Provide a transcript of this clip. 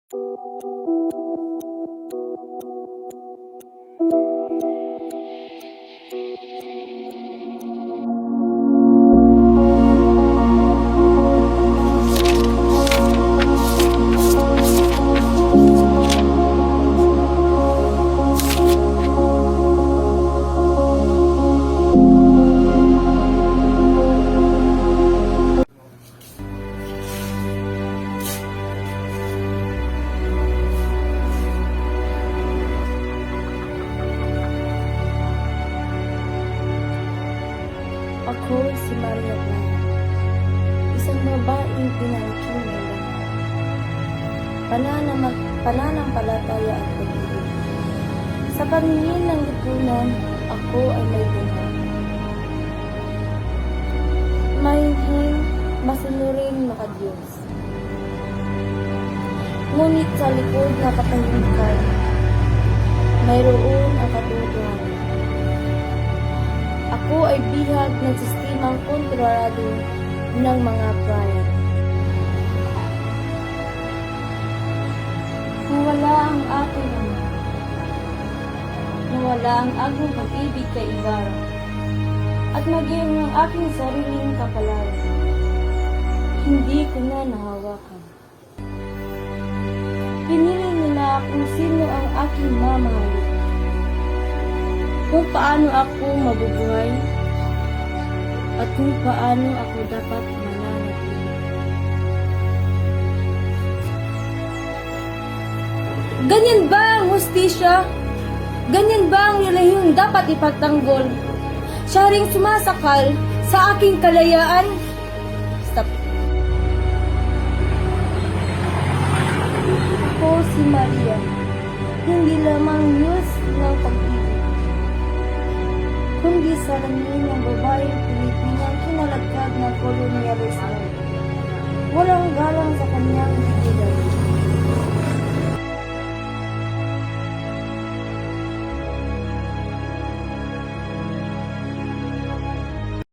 Ako si Maria Clara, isang babaeng pinangkin ng lahat. Pananampalataya at pag-ibig. Sa paningin ng lipunan, ako ay may buhay. Mahihing masunuring makadiyos. Ngunit sa likod na katahimikan, mayroon ang katotohanan. Ako ay bihag ng sistemang kontrolado ng mga pride. Nawala ang aking ama. Nawala ang aking pag-ibig kay Ibarra. At maging ang aking sariling kapalaran. Hindi ko na nahawakan. Pinili nila kung sino ang aking mamahalin. Kung paano ako mabubuhay at kung paano ako dapat mananatili. Ganyan ba ang hustisya? Ganyan ba ang relahiyong dapat ipagtanggol? Siya ring sumasakal sa aking kalayaan? Stop. Ako si Maria, hindi lamang news ng pag-ibig, kundi salamin ng babaeng Pilipinang kinalagkad ng kolonyalismo. Walang galang sa kanyang bigilay.